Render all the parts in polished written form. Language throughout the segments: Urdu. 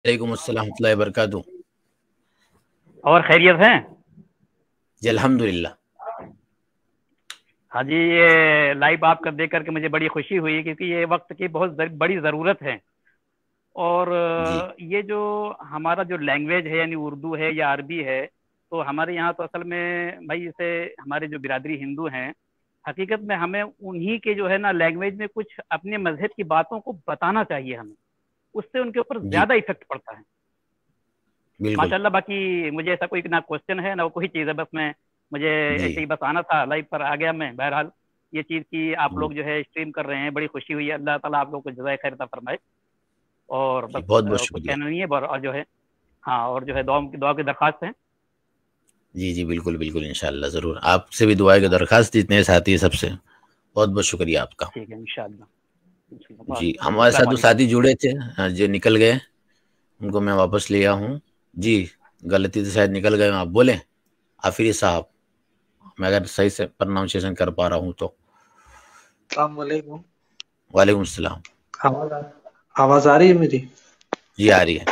وعلیکم السلام ورحمۃ اللہ وبرکاتہ۔ اور خیریت ہیں؟ جی الحمد للہ۔ ہاں جی، یہ لائیو آپ کا دیکھ کر کے مجھے بڑی خوشی ہوئی، کیونکہ یہ وقت کی بہت بڑی ضرورت ہے۔ اور جی یہ جو ہمارا جو لینگویج ہے، یعنی اردو ہے یا عربی ہے، تو ہمارے یہاں تو اصل میں بھائی اسے ہمارے جو برادری ہندو ہیں، حقیقت میں ہمیں انہی کے جو ہے نا لینگویج میں کچھ اپنے مذہب کی باتوں کو بتانا چاہیے ہمیں، اس سے ان کے اوپر جی زیادہ افیکٹ پڑتا ہے بالکل ماشاء اللہ۔ باقی مجھے ایسا کوئی نہ کوشچن ہے نہ کوئی چیز ہے، بس میں مجھے جی ایسے ہی بس آنا تھا، لائیو پر آ گیا میں۔ بہرحال یہ چیز کی آپ جی لوگ جو ہے اسٹریم کر رہے ہیں، بڑی خوشی ہوئی ہے۔ اللہ تعالیٰ آپ لوگ کو جزائے خیر عطا فرمائے۔ اور جی بس بہت بہت کچھ شکریہ۔ کہنا نہیں ہے، اور جو ہے ہاں، اور جو ہے دعا کی درخواست ہے۔ جی جی بالکل بالکل انشاءاللہ ضرور، آپ سے بھی دعائیں کی درخواست، جتنے ساتھی سب سے بہت بہت شکریہ آپ کا۔ ٹھیک ہے انشاءاللہ۔ جی ہمارے السلام ساتھ جو علیکم۔ ساتھی جڑے تھے جو نکل گئے، ان کو میں واپس لیا ہوں۔ جی غلطی سے شاید نکل گئے، آپ بولیں آفری صاحب، میں اگر صحیح سے پرناؤنسیشن کر پا رہا ہوں تو۔ السلام علیکم۔ وعلیکم السلام۔ آواز آ رہی ہے میری؟ جی آ رہی ہے۔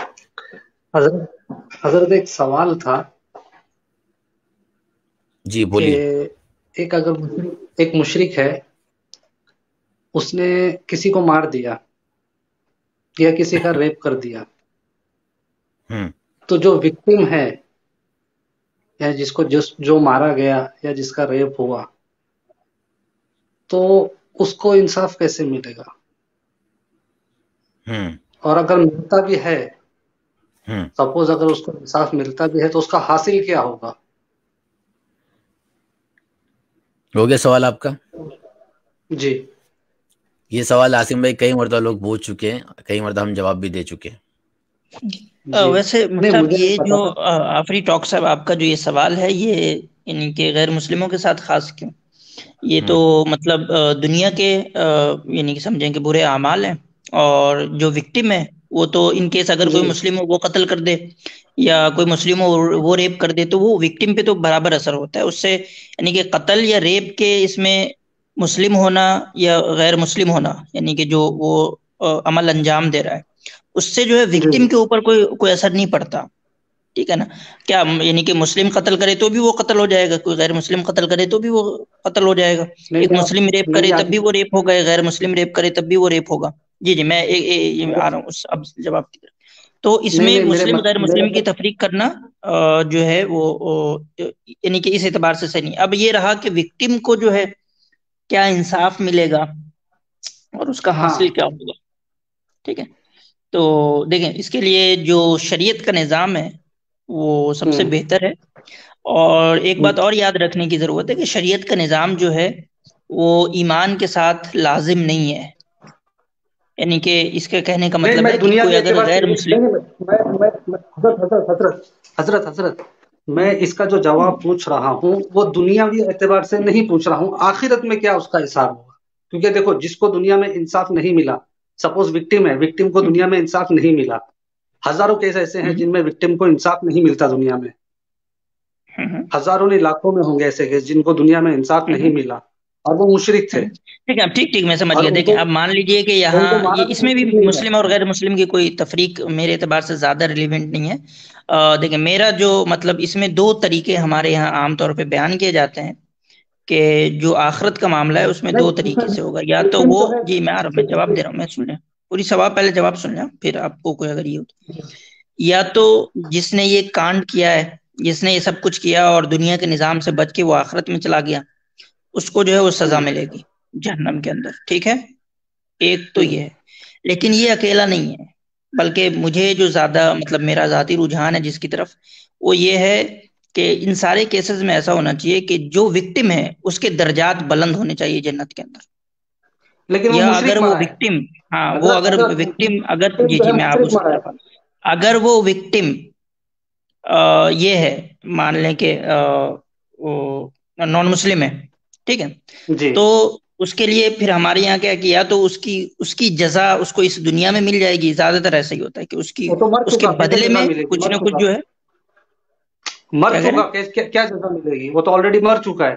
حضرت ایک سوال تھا جی کہ بولیے۔ ایک مشرک ہے، اس نے کسی کو مار دیا یا کسی کا ریپ کر دیا، ہوں تو جو وکٹم ہے یا جو مارا گیا یا جس کا ریپ ہوا، تو اس کو انصاف کیسے ملے گا؟ ہوں اور اگر ملتا بھی ہے، ہوں سپوز اگر اس کو انصاف ملتا بھی ہے، تو اس کا حاصل کیا ہوگا؟ ہو گیا سوال آپ کا؟ جی یہ سوال عاصم بھائی کئی مرتبہ لوگ پوچھ چکے ہیں، کئی مرتبہ ہم جواب بھی دے چکے ہیں۔ جی ویسے نہیں، صاحب مجھے یہ نہیں جو پتا تھا۔ آفری ٹاک صاحب آپ کا جو یہ سوال ہے، یہ یعنی کہ غیر مسلموں کے ساتھ خاص کیوں؟ یہ تو مطلب دنیا کے یعنی کہ سمجھیں کہ برے اعمال ہیں، اور جو وکٹم ہے وہ تو ان کیس اگر کوئی جی مسلم ہو وہ قتل کر دے یا کوئی مسلم ہو وہ ریپ کر دے، تو وہ وکٹم پہ تو برابر اثر ہوتا ہے اس سے، یعنی کہ قتل یا ریپ کے اس میں مسلم ہونا یا غیر مسلم ہونا، یعنی کہ جو وہ عمل انجام دے رہا ہے، اس سے جو ہے جی وکٹم کے اوپر کوئی اثر نہیں پڑتا، ٹھیک ہے نا؟ کیا یعنی کہ مسلم قتل کرے تو بھی وہ قتل ہو جائے گا، کوئی غیر مسلم قتل کرے تو بھی وہ قتل ہو جائے گا، ایک نہیں مسلم ریپ کرے نہیں تب بھی وہ ریپ ہوگا، غیر مسلم ریپ کرے تب بھی وہ ریپ ہوگا۔ جی جی میں آ رہا ہوں اب جواب کی طرف۔ تو اس نہیں میں نہیں مسلم غیر مسلم کی تفریق کرنا جو ہے وہ یعنی کہ اس اعتبار سے صحیح نہیں۔ اب یہ رہا کہ وکٹم کو جو ہے کیا انصاف ملے گا اور اس کا ہاں حاصل کیا ہوگا، ٹھیک ہے؟ تو دیکھیں اس کے لیے جو شریعت کا نظام ہے وہ سب سے بہتر ہے، اور ایک بات اور یاد رکھنے کی ضرورت ہے کہ شریعت کا نظام جو ہے وہ ایمان کے ساتھ لازم نہیں ہے، یعنی کہ اس کے کہنے کا نہیں، مطلب میں ہے کہ دنیا کوئی کے اگر اعتبار سے غیر مسلم حضرت میں اس کا جو جواب پوچھ رہا ہوں وہ دنیاوی اعتبار سے نہیں پوچھ رہا ہوں، آخرت میں کیا اس کا حساب ہوگا؟ کیونکہ دیکھو، جس کو دنیا میں انصاف نہیں ملا، سپوز وکٹم ہے، وکٹم کو دنیا میں انصاف نہیں ملا، ہزاروں کیس ایسے ہیں جن میں وکٹم کو انصاف نہیں ملتا دنیا میں، ہزاروں نہیں لاکھوں میں ہوں گے ایسے کیس جن کو دنیا میں انصاف نہیں ملا، اور وہ مشرک تھے، ٹھیک ہے، ٹھیک میں سمجھ اور گیا۔ ان دیکھیں کو اب مان لیجئے کہ یہاں مارا یہ بھی اس میں بھی مشکل نہیں مسلم ہے۔ اور غیر مسلم کی کوئی تفریق میرے اعتبار سے زیادہ ریلیونٹ نہیں ہے۔ دیکھیں میرا جو مطلب اس میں دو طریقے ہمارے یہاں عام طور پہ بیان کیے جاتے ہیں کہ جو آخرت کا معاملہ ہے اس میں دو نہیں، اس طریقے سے ہوگا، یا تو وکٹم وہ جو ہے، جی میں آ رہا ہوں، میں جواب دے رہا ہوں، میں سن لیں پوری سوال، پہلے جواب سن لیں پھر آپ کو کوئی اگر یہ ہو تو، یا تو جس نے یہ کانڈ کیا ہے، جس نے یہ سب کچھ کیا اور دنیا کے نظام سے بچ کے وہ آخرت میں چلا گیا، اس کو جو ہے وہ سزا ملے گی جہنم کے اندر، ٹھیک ہے؟ ایک تو یہ ہے، لیکن یہ اکیلا نہیں ہے، بلکہ مجھے جو زیادہ مطلب میرا ذاتی رجحان ہے جس کی طرف، وہ یہ ہے کہ ان سارے کیسز میں ایسا ہونا چاہیے کہ جو وکٹم ہے اس کے درجات بلند ہونے چاہیے جنت کے اندر، لیکن وہ یا اگر مشرک وہ مرا ہے۔ وکٹم، ہاں وہ حضرت اگر حضرت وکٹم اگر وکٹم جی جو جی ہے میں آپ مشرک اسی مرا طرف ہے۔ اگر وہ وکٹم یہ ہے، مان لیں کہ نان مسلم ہے، ٹھیک ہے، جی تو اس کے لیے پھر ہمارے یہاں کیا کیا، تو اس کی جزا اس کو اس دنیا میں مل جائے گی، زیادہ تر ایسا ہی ہوتا ہے کہ وہ تو مر اس کے چکا، کیسے بدلے جزا میں ملے گی؟ کچھ مر نہ کچھ چکا، جو ہے، مر کیا کہہ رہے چکا، ہیں؟ کیا جزا ملے گی؟ وہ تو آلریڈی مر چکا ہے۔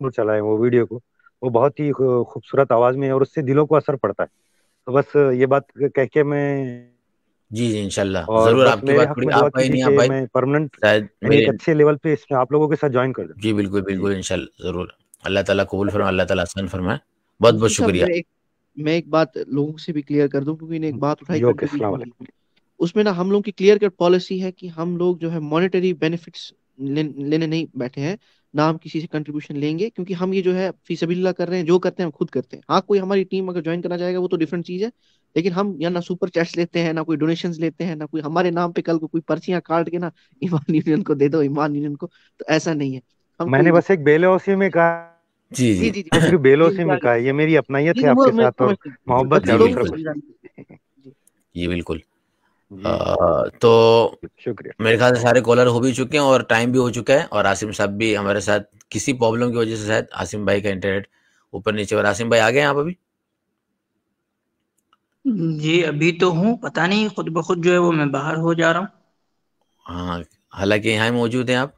چلا ہے وہ ویڈیو کو, وہ بہت ہی خوبصورت آواز میں, اور اس سے دلوں کو اثر پڑتا ہے. تو بس یہ بات کہہ کے میں جی انشاءاللہ اور ضرور بس آپ کی میرے بات حق پوری. میں دعا آپ ہی کیجیے نہیں کہ بھائی میں پرماننٹ شاید یعنی ایک میرے, اچھے لیول پہ اس میں آپ لوگوں کے ساتھ جوائن کر دوں. جی بالکل بالکل انشاءاللہ ضرور. اللہ تعالیٰ قبول فرمائے, اللہ تعالیٰ آسان فرمائے. بہت بہت مفتی صاحب شکریہ. میں ایک بات لوگوں سے بھی کلیئر کر دوں, کیونکہ انہیں ایک بات اٹھائی جی اوکے, السلام کنٹریبیوشن علیکم. کی. اس میں نا ہم لوگوں کی کلیئر کٹ پالیسی ہے کہ ہم لوگ جو ہے مانیٹری بینیفٹس لینے نہیں بیٹھے ہیں, نہ ہم کسی سے کنٹریبیوشن لیں گے, کیونکہ ہم یہ جو ہے فی سبیل اللہ کر رہے ہیں, جو کرتے ہیں ہم خود کرتے ہیں. ہاں کوئی ہماری ٹیم اگر جوائن کرنا چاہے گا وہ تو ڈفرنٹ چیز ہے, لیکن ہم یا نہ سپر چیٹس لیتے ہیں, نہ کوئی ڈونیشنز لیتے ہیں, نہ کوئی ہمارے نام پہ کل کو کوئی پرچیاں کاٹ کے نا ایمان یونین کو دے دو, ایمان یونین کو, تو ایسا نہیں ہے. ہم میں نے کوئی بس ایک بیلوسی میں کہا, جی جی جی جی وہ صرف بیلوسی میں کہا ہے, یہ میری اپنائیت ہے آپ کے ساتھ اور محبت ہے جی اور دوسرا بالکل کچھ. جی بالکل. جی تو شکریہ. میرے خیال سے سارے کالر ہو بھی چکے ہیں اور ٹائم بھی ہو چکا ہے, اور عاصم صاحب بھی ہمارے ساتھ کسی پرابلم کی وجہ سے شاید عاصم بھائی کا انٹرنیٹ اوپر نیچے, اور عاصم بھائی آ گئے ہیں آپ ابھی؟ جی ابھی تو ہوں, پتہ نہیں خود بخود جو ہے وہ میں باہر ہو جا رہا ہوں. ہاں حالانکہ یہاں موجود ہیں آپ,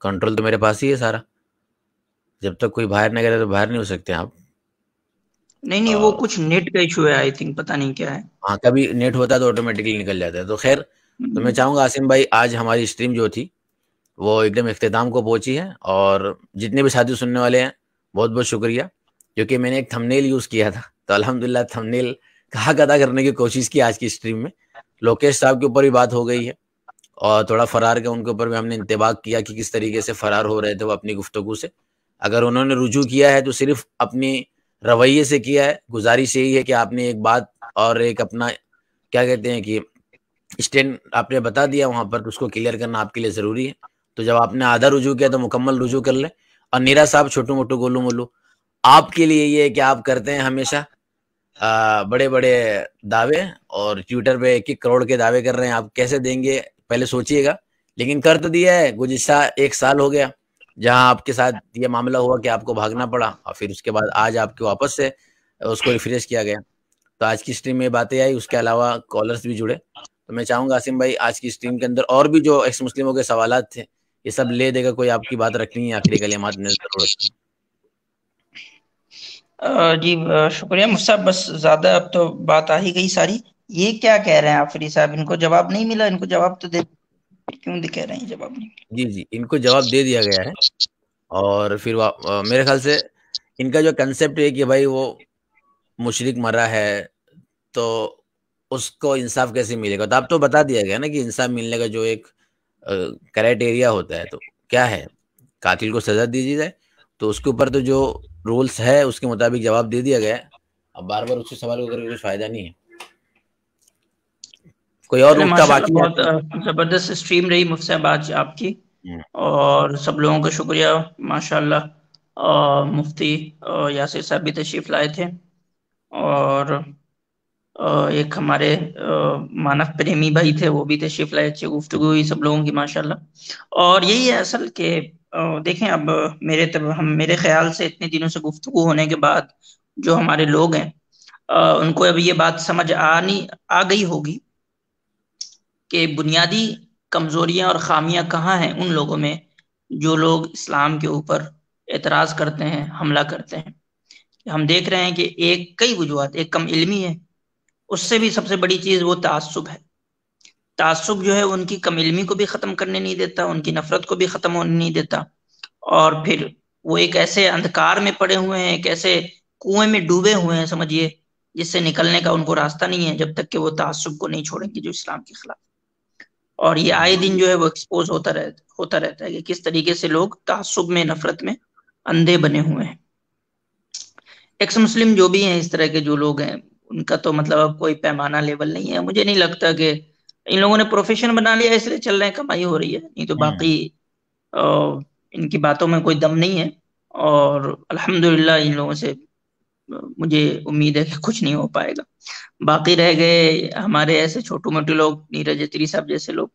کنٹرول تو میرے پاس ہی ہے سارا. جب تک کوئی باہر نہ کرے تو باہر نہیں ہو سکتے آپ. نہیں وہ کچھ نیٹ کا ایشو ہے آئی تھنک, پتہ نہیں کیا ہے. ہاں کبھی نیٹ ہوتا ہے تو آٹومیٹکلی نکل جاتا ہے. تو خیر, تو میں چاہوں گا عاصم بھائی آج ہماری اسٹریم جو تھی وہ ایک دم اختتام کو پہنچی ہے, اور جتنے بھی ساتھی سننے والے ہیں بہت بہت شکریہ, کیونکہ میں نے ایک تھمنیل یوز کیا تھا, تو الحمدللہ تھمنیل کا حق ادا کرنے کی کوشش کی آج کی اسٹریم میں. لوکیش صاحب کے اوپر بھی بات ہو گئی ہے, اور تھوڑا فرار کے ان کے اوپر بھی ہم نے انتباہ کیا کہ کس طریقے سے فرار ہو رہے تھے وہ اپنی گفتگو سے. اگر انہوں نے رجوع کیا ہے تو صرف اپنی رویے سے کیا ہے. گزارش یہی ہے کہ آپ نے ایک بات اور ایک اپنا کیا کہتے ہیں کہ اسٹینڈ آپ نے بتا دیا وہاں پر, تو اس کو کلیئر کرنا آپ کے لیے ضروری ہے. تو جب آپ نے آدھا رجوع کیا تو مکمل رجوع کر لیں. اور نیرا صاحب چھوٹو موٹو گولو مولو, آپ کے لیے یہ ہے کہ آپ کرتے ہیں ہمیشہ بڑے بڑے دعوے, اور ٹویٹر پہ 1 کروڑ کے دعوے کر رہے ہیں. آپ کیسے دیں گے پہلے سوچئے گا, لیکن کر تو دیا ہے. گزشتہ 1 سال ہو گیا جہاں آپ کے ساتھ یہ معاملہ ہوا کہ آپ کو بھاگنا پڑا, اور پھر اس کے بعد آج آپ کے واپس سے اس کو ریفریش کیا گیا. تو آج کی اسٹریم میں باتیں آئی, اس کے علاوہ کالرز بھی جڑے. تو میں چاہوں گا عاصم بھائی آج کی اسٹریم کے اندر اور بھی جو ایکس مسلموں کے سوالات تھے یہ سب لے دے گا, کوئی آپ کی بات رکھنی ہے, آخری کلمات میں ضرورت. جی شکریہ مفتی صاحب, بس زیادہ اب تو بات آ ہی گئی ساری. یہ کیا کہہ رہے ہیں آفری صاحب, ان کو جواب نہیں ملا؟ ان کو جواب تو دے, کیوں کہہ رہے ہیں جواب نہیں؟ جی ان کو جواب دے دیا گیا ہے, اور پھر میرے خیال سے ان کا جو کنسیپٹ ہے کہ بھائی وہ مشرک مرا ہے تو اس کو انصاف کیسے ملے گا. تو اب تو بتا دیا گیا نا کہ انصاف ملنے کا جو ایک کرائٹیریا ہوتا ہے تو کیا ہے, قاتل کو سزا دی جائے. تو اس کے اوپر تو جو رولس ہے اس کے مطابق جواب دے دیا گیا ہے. اب بار بار اس سے سوال کر کے کچھ فائدہ نہیں ہے. کوئی اور نقطہ ماشاء اللہ باقی ہے؟ بہت زبردست اسٹریم رہی مفتی صاحب آج آپ کی, اور سب لوگوں کا شکریہ ماشاء اللہ. مفتی یاسر صاحب بھی تشریف لائے تھے, اور ایک ہمارے مانو پریمی بھائی تھے وہ بھی تشریف لائے. اچھی گفتگو ہوئی سب لوگوں کی ماشاء اللہ. اور یہی ہے اصل کہ دیکھیں اب میرے خیال سے اتنے دنوں سے گفتگو ہونے کے بعد جو ہمارے لوگ ہیں ان کو اب یہ بات سمجھ آ گئی ہوگی کہ بنیادی کمزوریاں اور خامیاں کہاں ہیں ان لوگوں میں جو لوگ اسلام کے اوپر اعتراض کرتے ہیں, حملہ کرتے ہیں. ہم دیکھ رہے ہیں کہ کئی وجوہات, ایک کم علمی ہے, اس سے بھی سب سے بڑی چیز وہ تعصب ہے. تعصب جو ہے ان کی کم علمی کو بھی ختم کرنے نہیں دیتا, ان کی نفرت کو بھی ختم ہونے نہیں دیتا, اور پھر وہ ایک ایسے اندھکار میں پڑے ہوئے ہیں, ایک ایسے کنویں میں ڈوبے ہوئے ہیں سمجھیے, جس سے نکلنے کا ان کو راستہ نہیں ہے جب تک کہ وہ تعصب کو نہیں چھوڑیں گے جو اسلام کے خلاف. اور یہ آئے دن جو ہے وہ ایکسپوز ہوتا رہتا ہے کہ کس طریقے سے لوگ تعصب میں, نفرت میں اندھے بنے ہوئے ہیں. ایکس مسلم جو بھی ہیں اس طرح کے جو لوگ ہیں ان کا تو مطلب اب کوئی پیمانہ لیول نہیں ہے. مجھے نہیں لگتا کہ ان لوگوں نے پروفیشن بنا لیا اس لیے چل رہے ہیں, کمائی ہو رہی ہے, نہیں تو باقی ان کی باتوں میں کوئی دم نہیں ہے. اور الحمدللہ ان لوگوں سے مجھے امید ہے کہ کچھ نہیں ہو پائے گا. باقی رہ گئے ہمارے ایسے چھوٹو موٹے لوگ, نیرج اتری صاحب جیسے لوگ,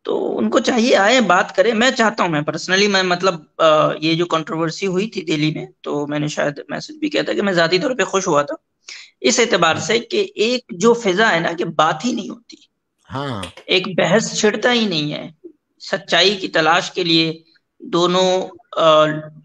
تو ان کو چاہیے آئے بات کریں. میں چاہتا ہوں, میں پرسنلی میں مطلب یہ جو کنٹروورسی ہوئی تھی دہلی میں, تو میں نے شاید میسج بھی کیا تھا کہ میں ذاتی طور پہ خوش ہوا تھا اس اعتبار سے کہ ایک جو فضا ہے نا کہ بات ہی نہیں ہوتی, ایک بحث چھڑتا ہی نہیں ہے. سچائی کی تلاش کے لیے دونوں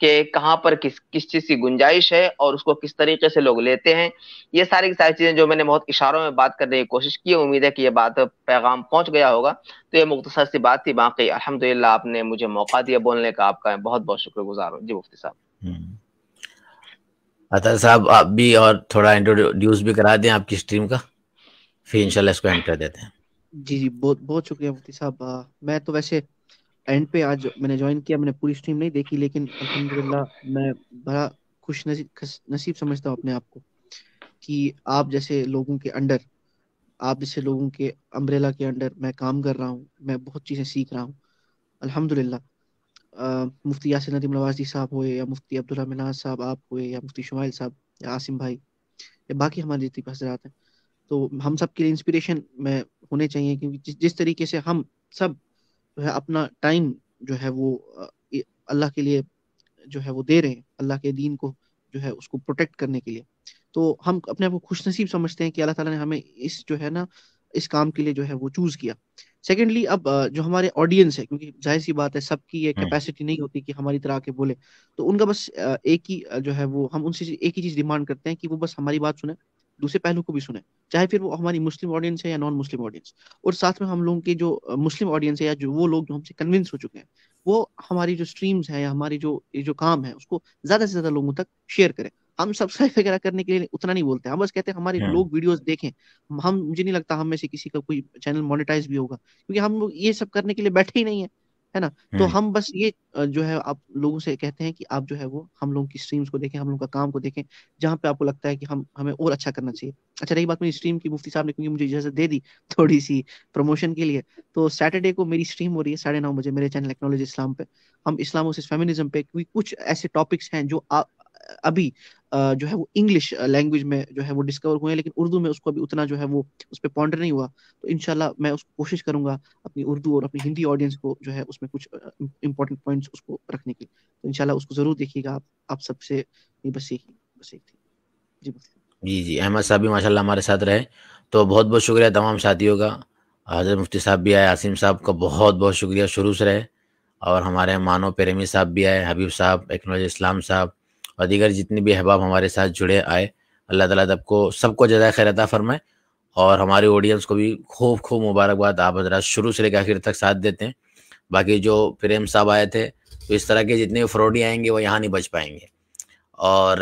کہ کہاں پر کس چیز کی گنجائش ہے اور اس کو کس طریقے سے لوگ لیتے ہیں. یہ ساری چیزیں جو میں نے بہت اشاروں میں بات کرنے کی کوشش کی، امید ہے کہ یہ بات پیغام پہنچ گیا ہوگا. تو یہ مختصر سی بات تھی. باقی الحمدللہ آپ نے مجھے موقع دیا بولنے کا، آپ کا میں بہت بہت شکر گزار ہوں. جی مفتی صاحب. عطا صاحب آپ بھی اور تھوڑا انٹروڈیوس بھی کرا دیں آپ کی اسٹریم کا، پھر انشاءاللہ اس کو اینڈ کر دیتے ہیں. جی بہت بہت شکریہ مفتی صاحب. میں تو ویسے اینڈ پہ آج میں نے جوائن کیا، میں نے پوری اسٹریم نہیں دیکھی، لیکن الحمدللہ میں بڑا خوش نصیب سمجھتا ہوں اپنے آپ کو کہ آپ جیسے لوگوں کے انڈر، آپ جیسے لوگوں کے امبریلا کے انڈر میں کام کر رہا ہوں. میں بہت چیزیں سیکھ رہا ہوں الحمدللہ. مفتی یاسر ندیم نوازی صاحب ہوئے، یا مفتی عبدالرحمن ناز صاحب آپ ہوئے، یا مفتی شمائل صاحب، یا عاصم بھائی، یا باقی ہمارے جتنے حضرات ہیں، تو ہم سب کے لیے انسپریشن میں ہونے چاہیے. کیونکہ جس طریقے سے ہم سب جو ہے اپنا ٹائم جو ہے وہ اللہ کے لیے جو ہے وہ دے رہے ہیں، اللہ کے دین کو جو ہے اس کو پروٹیکٹ کرنے کے لیے، تو ہم اپنے آپ کو خوش نصیب سمجھتے ہیں کہ اللہ تعالیٰ نے ہمیں اس جو ہے نا اس کام کے لیے جو ہے وہ چوز کیا. سیکنڈلی اب جو ہمارے آڈینس ہے، کیونکہ ظاہر سی بات ہے سب کی یہ کیپیسٹی نہیں ہوتی کہ ہماری طرح کے بولے، تو ان کا بس ایک ہی جو ہے وہ ہم ان سے ایک ہی چیز ڈیمانڈ کرتے ہیں کہ وہ بس ہماری بات سنیں، دوسرے پہلو کو بھی سنیں، چاہے پھر وہ ہماری مسلم آڈینس ہے یا نان مسلم آڈینس. اور ساتھ میں ہم لوگوں کے جو مسلم آڈینس ہے یا جو وہ لوگ جو ہم سے کنونس ہو چکے ہیں، وہ ہماری جو اسٹریمز ہیں یا ہماری جو کام ہے اس کو زیادہ سے زیادہ لوگوں تک شیئر کریں. ہم سبسکرائب وغیرہ کرنے کے لیے اتنا نہیں بولتے، ہم بس کہتے ہیں ہمارے لوگ ویڈیوز دیکھیں. مجھے نہیں لگتا ہم میں سے کسی کا کوئی چینل مونیٹائز بھی ہوگا، کیونکہ ہم لوگ یہ سب کرنے کے لیے بیٹھے ہی نہیں ہیں، ہے نا. تو ہم بس یہ جو ہے آپ لوگوں سے کہتے ہیں کہ آپ جو ہے وہ ہم لوگوں کی اسٹریمز کو دیکھیں، ہم لوگوں کا کام کو دیکھیں، جہاں پہ آپ کو لگتا ہے کہ ہمیں اور اچھا کرنا چاہیے. اچھا رہی بات میری اسٹریم کی، مفتی صاحب نے کیونکہ مجھے اجازت دے دی تھوڑی سی پروموشن کے لیے، تو سیٹرڈے کو میری اسٹریم ہو رہی ہے 9:30 بجے میرے چینل ایکنالوجی اسلام پہ. ہم اسلام ورسز فیمنزم پہ کچھ ایسے ٹاپکس ہیں جو ابھی جو ہے وہ انگلش لینگویج میں جو ہے وہ ڈسکور ہوئے ہیں، لیکن اردو میں اس کو ابھی اتنا جو ہے وہ اس پہ پونڈر نہیں ہوا. تو انشاءاللہ میں اس کو کوشش کروں گا اپنی اردو اور اپنی ہندی آڈینس کو جو ہے اس میں کچھ امپورٹنٹ پوائنٹس اس کو رکھنے کے. تو انشاءاللہ اس کو ضرور دیکھیے گا آپ سب سے. بس ایک تھی. جی احمد صاحب بھی ماشاءاللہ ہمارے ساتھ رہے، تو بہت بہت شکریہ تمام ساتھیوں کا. حضرت مفتی صاحب بھی آئے، عاصم صاحب کا بہت بہت شکریہ شروع سے رہے، اور ہمارے مانو پیرمی صاحب بھی آئے، حبیب صاحب، ایکنالوجی اسلام صاحب، اور دیگر جتنے بھی احباب ہمارے ساتھ جڑے آئے. اللہ تعالیٰ سب کو جزائے خیر عطا فرمائے، اور ہماری آڈینس کو بھی خوب خوب مبارکباد. آپ حضرات شروع سے لے کے آخر تک ساتھ دیتے ہیں. باقی جو پریم صاحب آئے تھے، تو اس طرح کے جتنے فراڈی آئیں گے وہ یہاں نہیں بچ پائیں گے. اور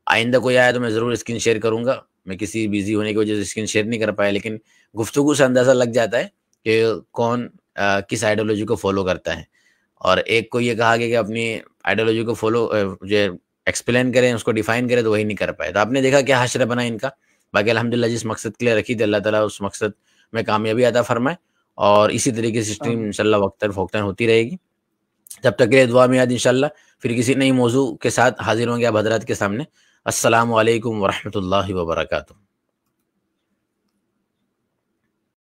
آئندہ کوئی آیا تو میں ضرور اسکرین شیئر کروں گا. میں کسی بیزی ہونے کی وجہ سے اسکرین شیئر نہیں کر پایا، لیکن گفتگو سے اندازہ لگ جاتا ہے کہ کون کس آئیڈیالوجی کو فالو کرتا ہے. اور ایک کو یہ کہا گیا کہ اپنی آئیڈیالوجی کو فالو جو ایکسپلین کریں، اس کو ڈیفائن کریں، تو وہی نہیں کر پائے. تو آپ نے دیکھا کیا حشر بنا ان کا. باقی الحمدللہ جس مقصد کے لیے رکھی تھی، اللہ تعالیٰ اس مقصد میں کامیابی عطا فرمائے، اور اسی طریقے سے اسٹریم انشاءاللہ وقتاً فوقتاً ہوتی رہے گی. جب تک کے لیے دعا میں یاد انشاءاللہ پھر کسی نئی موضوع کے ساتھ حاضر ہوں گے آپ حضرات کے سامنے. السلام علیکم ورحمۃ اللہ وبرکاتہ.